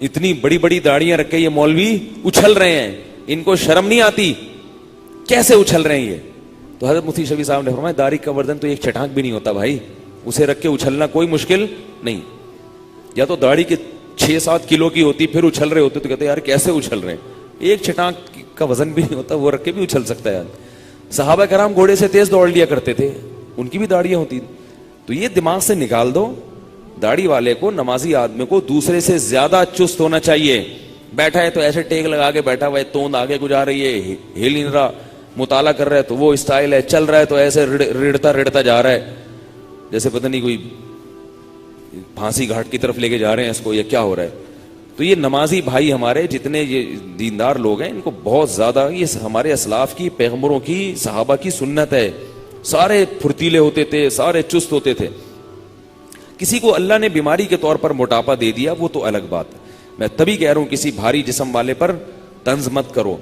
Speaker 1: اتنی بڑی بڑی داڑیاں رکھ کے یہ مولوی اچھل رہے ہیں, ان کو شرم نہیں آتی, کیسے اچھل رہے ہیں یہ؟ تو حضرت مفتی شفیع صاحب نے فرمایا داڑھی کا وردن تو ایک چٹانک بھی نہیں ہوتا بھائی, اسے رکھ کے اچھلنا کوئی مشکل نہیں. یا تو داڑھی کے 6-7 کلو کی ہوتی پھر اچھل رہے ہوتے, تو کہتے یار کیسے اچھل رہے ہیں, ایک چٹانک کا وزن بھی نہیں ہوتا, وہ رکھ کے بھی اچھل سکتا ہے یار. صحابہ کرام گھوڑے سے تیز دوڑ لیا کرتے تھے, ان کی بھی داڑیاں ہوتی. تو یہ دماغ سے نکال دو, داڑھی والے کو, نمازی آدمی کو دوسرے سے زیادہ چست ہونا چاہیے. بیٹھا ہے تو ایسے ٹیک لگا کے بیٹھا ہوا ہے, توند آگے کو جا رہی ہے, ہل نہیں رہا, مطالعہ کر رہا ہے تو وہ اسٹائل ہے, چل رہا ہے تو ایسے رڑتا جا رہا ہے جیسے پتہ نہیں کوئی پھانسی گھاٹ کی طرف لے کے جا رہے ہیں اس کو, یہ کیا ہو رہا ہے. تو یہ نمازی بھائی ہمارے جتنے یہ دیندار لوگ ہیں, ان کو بہت زیادہ, یہ ہمارے اسلاف کی, پیغمبروں کی, صحابہ کی سنت ہے. سارے پھرتیلے ہوتے تھے, سارے چست ہوتے تھے. کسی کو اللہ نے بیماری کے طور پر موٹاپا دے دیا وہ تو الگ بات ہے. میں تبھی کہہ رہا ہوں کسی بھاری جسم والے پر طنز مت کرو.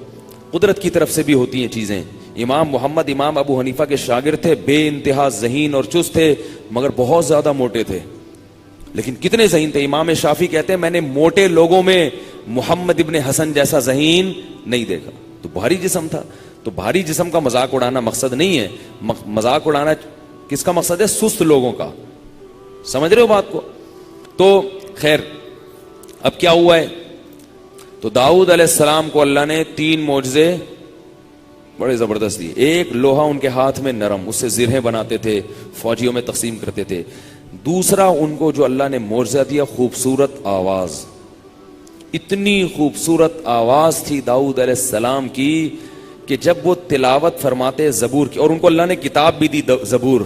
Speaker 1: قدرت کی طرف سے بھی ہوتی ہیں چیزیں, امام محمد امام ابو حنیفہ کے شاگرد تھے, بے انتہا ذہین اور چست تھے, مگر بہت زیادہ موٹے تھے. لیکن کتنے ذہین تھے. امام شافعی کہتے ہیں میں نے موٹے لوگوں میں محمد ابن حسن جیسا ذہین نہیں دیکھا. تو بھاری جسم تھا. تو بھاری جسم کا مذاق اڑانا مقصد نہیں ہے. مذاق اڑانا کس کا مقصد ہے؟ سست لوگوں کا. سمجھ رہے ہو بات کو؟ تو خیر اب کیا ہوا ہے؟ تو داؤد علیہ السلام کو اللہ نے 3 معجزے بڑے زبردست دیے. ایک, لوہا ان کے ہاتھ میں نرم, اس سے زرہیں بناتے تھے, فوجیوں میں تقسیم کرتے تھے. دوسرا, ان کو جو اللہ نے معجزہ دیا, خوبصورت آواز. اتنی خوبصورت آواز تھی داؤد علیہ السلام کی کہ جب وہ تلاوت فرماتے زبور کی, اور ان کو اللہ نے کتاب بھی دی زبور,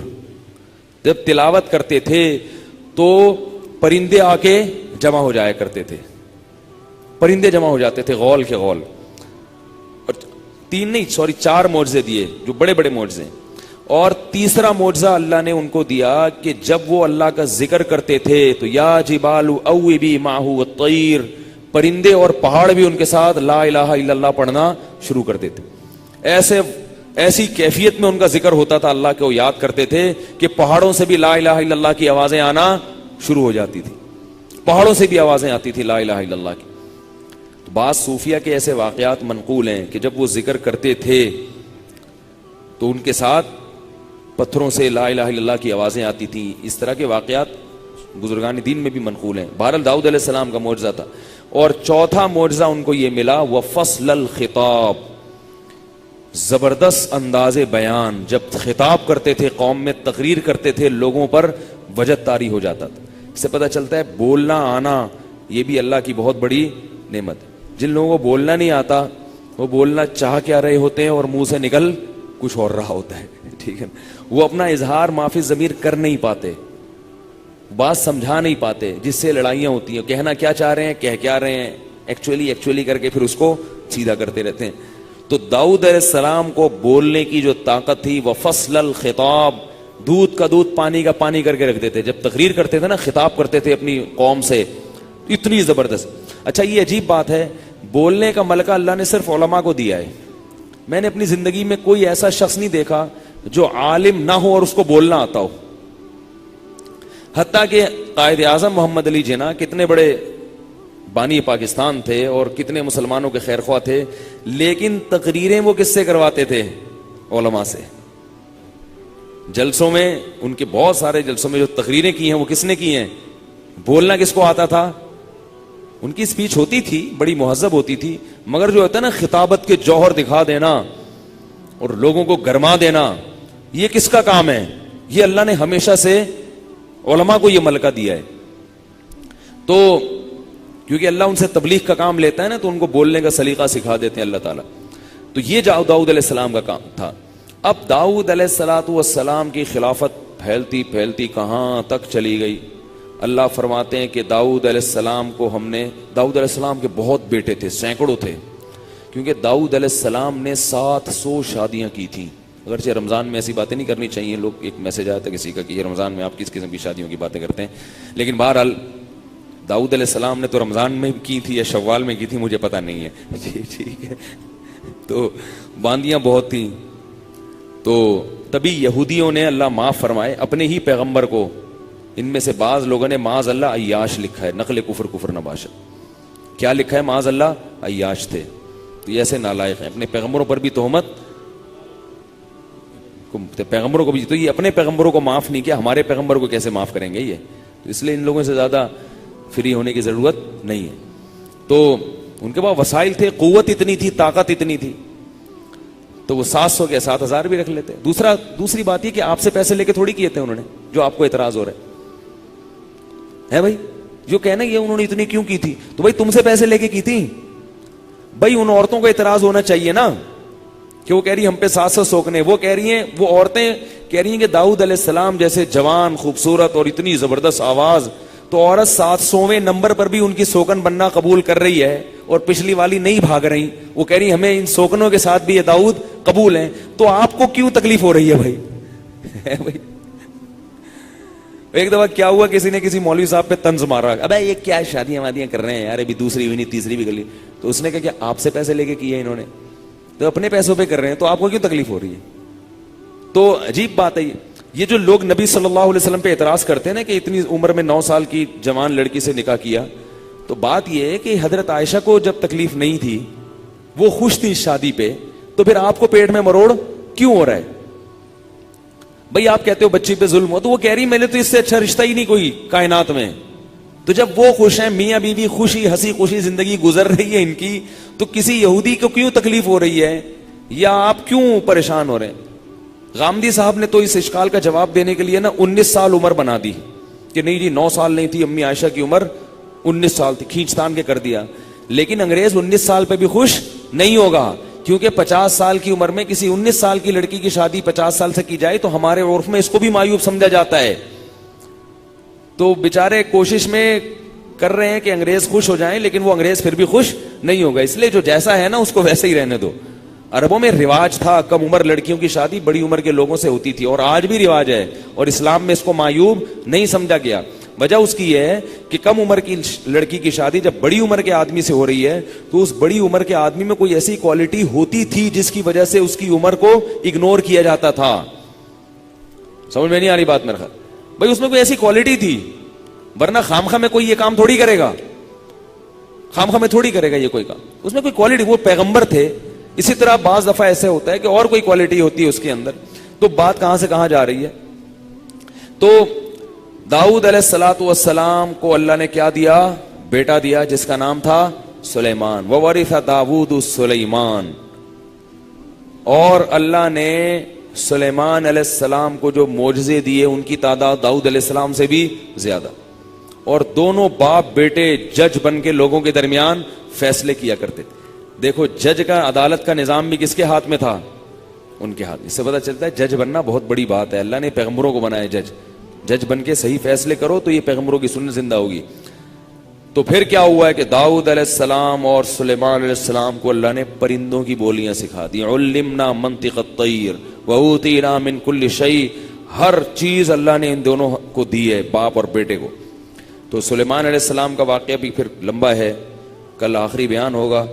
Speaker 1: جب تلاوت کرتے تھے تو پرندے آ کے جمع ہو جایا کرتے تھے. پرندے جمع ہو جاتے تھے غول کے غول. اور 4 معجزے دیے جو بڑے بڑے معجزے. اور تیسرا معجزہ اللہ نے ان کو دیا کہ جب وہ اللہ کا ذکر کرتے تھے تو یا جبال اوبی معہ والطیر, پرندے اور پہاڑ بھی ان کے ساتھ لا الہ الا اللہ پڑھنا شروع کر دیتے. ایسی کیفیت میں ان کا ذکر ہوتا تھا, اللہ کو یاد کرتے تھے کہ پہاڑوں سے بھی لا الہ الا اللہ کی آوازیں آنا شروع ہو جاتی تھی. پہاڑوں سے بھی آوازیں آتی تھی لا الہ الا اللہ کی. تو بعض صوفیہ کے ایسے واقعات منقول ہیں کہ جب وہ ذکر کرتے تھے تو ان کے ساتھ پتھروں سے لا الہ الا اللہ کی آوازیں آتی تھیں. اس طرح کے واقعات بزرگان دین میں بھی منقول ہیں. بہرحال داؤد علیہ السلام کا معجزہ تھا. اور چوتھا معجزہ ان کو یہ ملا, وفصل الخطاب, زبردست انداز بیان. جب خطاب کرتے تھے قوم میں, تقریر کرتے تھے, لوگوں پر وجد طاری ہو جاتا تھا. اس سے پتہ چلتا ہے بولنا آنا یہ بھی اللہ کی بہت بڑی نعمت ہے. جن لوگوں کو بولنا نہیں آتا وہ بولنا چاہ کیا رہے ہوتے ہیں اور منہ سے نکل کچھ اور رہا ہوتا ہے. ٹھیک ہے, وہ اپنا اظہار معافی ضمیر کر نہیں پاتے, بات سمجھا نہیں پاتے, جس سے لڑائیاں ہوتی ہیں. کہنا کیا چاہ رہے ہیں, کہہ کیا رہے ہیں, ایکچولی کر کے پھر اس کو سیدھا کرتے رہتے ہیں. تو داؤد علیہ السلام کو بولنے کی جو طاقت تھی, وہ فصل الخطاب, دودھ کا دودھ پانی کا پانی کر کے رکھ دیتے. جب تقریر کرتے تھے نا, خطاب کرتے تھے اپنی قوم سے, اتنی زبردست. اچھا یہ عجیب بات ہے, بولنے کا ملکہ اللہ نے صرف علماء کو دیا ہے. میں نے اپنی زندگی میں کوئی ایسا شخص نہیں دیکھا جو عالم نہ ہو اور اس کو بولنا آتا ہو. حتیٰ کہ قائد اعظم محمد علی جناح کتنے بڑے بانی پاکستان تھے اور کتنے مسلمانوں کے خیر خواہ تھے, لیکن تقریریں وہ کس سے کرواتے تھے؟ علماء سے. جلسوں میں, ان کے بہت سارے جلسوں میں جو تقریریں کی ہیں وہ کس نے کی ہیں؟ بولنا کس کو آتا تھا؟ ان کی سپیچ ہوتی تھی, بڑی مہذب ہوتی تھی, مگر جو ہوتا ہے نا خطابت کے جوہر دکھا دینا اور لوگوں کو گرما دینا, یہ کس کا کام ہے؟ یہ اللہ نے ہمیشہ سے علماء کو یہ ملکہ دیا ہے. تو کیونکہ اللہ ان سے تبلیغ کا کام لیتا ہے نا, تو ان کو بولنے کا سلیقہ سکھا دیتے ہیں اللہ تعالیٰ. تو یہ داؤد علیہ السلام کا کام تھا. اب داؤد علیہ السلام کی خلافت پھیلتی پھیلتی کہاں تک چلی گئی. اللہ فرماتے ہیں کہ داؤد علیہ السلام کو داؤد علیہ السلام کے بہت بیٹے تھے, سینکڑوں تھے, کیونکہ داؤد علیہ السلام نے 700 شادیاں کی تھیں. اگرچہ رمضان میں ایسی باتیں نہیں کرنی چاہیے, لوگ ایک میسج آیا تھا کسی کا کہ یہ رمضان میں آپ کس قسم کی شادیوں کی باتیں کرتے ہیں, لیکن بہرحال داؤد علیہ السلام نے تو رمضان میں کی تھی یا شوال میں کی تھی, مجھے پتہ نہیں ہے. ٹھیک ہے, تو باندیاں بہت تھیں. تو تبھی یہودیوں نے, اللہ معاف فرمائے, اپنے ہی پیغمبر کو, ان میں سے بعض لوگوں نے معاذ اللہ عیاش لکھا ہے, نقل کفر نباشا. کیا لکھا ہے؟ معاذ اللہ عیاش تھے. تو یہ ایسے نالائق ہیں, اپنے پیغمبروں پر بھی تہمت, پیغمبروں کو بھی. تو یہ اپنے پیغمبروں کو معاف نہیں کیا, ہمارے پیغمبر کو کیسے معاف کریں گے یہ؟ تو اس لیے ان لوگوں سے زیادہ فری ہونے کی ضرورت نہیں ہے. تو ان کے پاس وسائل تھے, قوت اتنی تھی, طاقت اتنی تھی, تو وہ 700 کے 7000 بھی رکھ لیتے. دوسری بات یہ کہ آپ سے پیسے لے کے تھوڑی کیے تھے انہوں نے, جو آپ کو اعتراض ہو رہا ہے بھائی, جو کہنا یہ انہوں نے اتنی کیوں کی تھی, تو بھائی تم سے پیسے لے کے کی تھی. بھائی ان عورتوں کو اعتراض ہونا چاہیے نا کہ وہ کہہ رہی ہم پہ 700 سوکنے, وہ کہہ رہی ہیں, وہ عورتیں کہہ رہی ہیں کہ داؤد علیہ السلام جیسے جوان, خوبصورت اور اتنی زبردست آواز, تو عورت 700ویں نمبر پر بھی ان کی سوکن بننا قبول کر رہی ہے اور پچھلی والی نہیں بھاگ رہی. وہ کہہ رہی ہمیں ان سوکنوں کے ساتھ بھی یہ داؤد قبول ہیں, تو آپ کو کیوں تکلیف ہو رہی ہے بھائی؟ ایک دفعہ کیا ہوا, کسی نے کسی مولوی صاحب پہ طنز مارا, ابے یہ کیا شادیاں وادیاں کر رہے ہیں یار, ابھی دوسری بھی نہیں تیسری بھی کر لی. تو اس نے کہا کہ آپ سے پیسے لے کے کیے انہوں نے, تو اپنے پیسوں پہ کر رہے ہیں تو آپ کو کیوں تکلیف ہو رہی ہے؟ تو عجیب بات ہے یہ جو لوگ نبی صلی اللہ علیہ وسلم پہ اعتراض کرتے ہیں نا کہ اتنی عمر میں 9 سال کی جوان لڑکی سے نکاح کیا، تو بات یہ ہے کہ حضرت عائشہ کو جب تکلیف نہیں تھی، وہ خوش تھی اس شادی پہ، تو پھر آپ کو پیٹ میں مروڑ کیوں ہو رہا ہے؟ بھئی آپ کہتے ہو بچی پہ ظلم ہو، تو وہ کہہ رہی میں نے تو اس سے اچھا رشتہ ہی نہیں کوئی کائنات میں. تو جب وہ خوش ہیں، میاں بیوی خوشی ہنسی خوشی زندگی گزر رہی ہے ان کی، تو کسی یہودی کو کیوں تکلیف ہو رہی ہے یا آپ کیوں پریشان ہو رہے ہیں؟ غامدی صاحب نے تو اس اشکال کا جواب دینے کے لیے نا 19 سال عمر بنا دی کہ نہیں جی 9 سال نہیں تھی امی عائشہ کی عمر 19 سال تھی، کھینچ تان کے کر دیا. لیکن انگریز 19 سال پہ بھی خوش نہیں ہوگا، کیونکہ 50 سال کی عمر میں کسی 19 سال کی لڑکی کی شادی 50 سال سے کی جائے تو ہمارے عرف میں اس کو بھی معیوب سمجھا جاتا ہے. تو بیچارے کوشش میں کر رہے ہیں کہ انگریز خوش ہو جائیں، لیکن وہ انگریز پھر بھی خوش نہیں ہوگا. اس لیے جو جیسا ہے نا اس کو ویسے ہی رہنے دو. عربوں میں رواج تھا کم عمر لڑکیوں کی شادی بڑی عمر کے لوگوں سے ہوتی تھی، اور آج بھی رواج ہے، اور اسلام میں اس کو معیوب نہیں سمجھا گیا. وجہ اس کی یہ ہے کہ کم عمر کی لڑکی کی شادی جب بڑی عمر کے آدمی سے ہو رہی ہے تو اس بڑی عمر کے آدمی میں کوئی ایسی کوالٹی ہوتی تھی جس کی وجہ سے اس کی عمر کو اگنور کیا جاتا تھا. سمجھ میں نہیں آ رہی بات میرے خیال؟ بھائی اس میں کوئی ایسی کوالٹی تھی، ورنہ خامخواہ میں کوئی یہ کام تھوڑی کرے گا، خامخواہ میں تھوڑی کرے گا یہ کوئی کام. اس میں کوئی کوالٹی، وہ پیغمبر تھے. اسی طرح بعض دفعہ ایسے ہوتا ہے کہ اور کوئی کوالٹی ہوتی ہے اس کے اندر. تو بات کہاں سے کہاں جا رہی ہے؟ تو داؤد علیہ الصلوۃ والسلام کو اللہ نے کیا دیا؟ بیٹا دیا جس کا نام تھا سلیمان. وورث داؤد سلیمان. اور اللہ نے سلیمان علیہ السلام کو جو معجزے دیے ان کی تعداد داؤد علیہ السلام سے بھی زیادہ. اور دونوں باپ بیٹے جج بن کے لوگوں کے درمیان فیصلے کیا کرتے تھے. دیکھو جج کا، عدالت کا نظام بھی کس کے ہاتھ میں تھا؟ ان کے ہاتھ. اس سے پتہ چلتا ہے جج بننا بہت بڑی بات ہے. اللہ نے پیغمبروں کو بنایا جج بن کے صحیح فیصلے کرو تو یہ پیغمبروں کی سنت زندہ ہوگی. تو پھر کیا ہوا ہے کہ داؤد علیہ السلام اور سلیمان علیہ السلام کو اللہ نے پرندوں کی بولیاں سکھا دی. علمنا منطق الطیر وأوتینا من کل شیء. ہر چیز اللہ نے ان دونوں کو دی ہے، باپ اور بیٹے کو. تو سلیمان علیہ السلام کا واقعہ بھی پھر لمبا ہے، کل آخری بیان ہوگا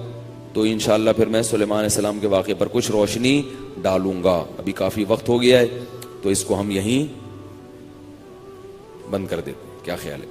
Speaker 1: تو انشاءاللہ پھر میں سلیمان علیہ السلام کے واقعے پر کچھ روشنی ڈالوں گا. ابھی کافی وقت ہو گیا ہے تو اس کو ہم یہیں بند کر دیتے ہیں. کیا خیال ہے؟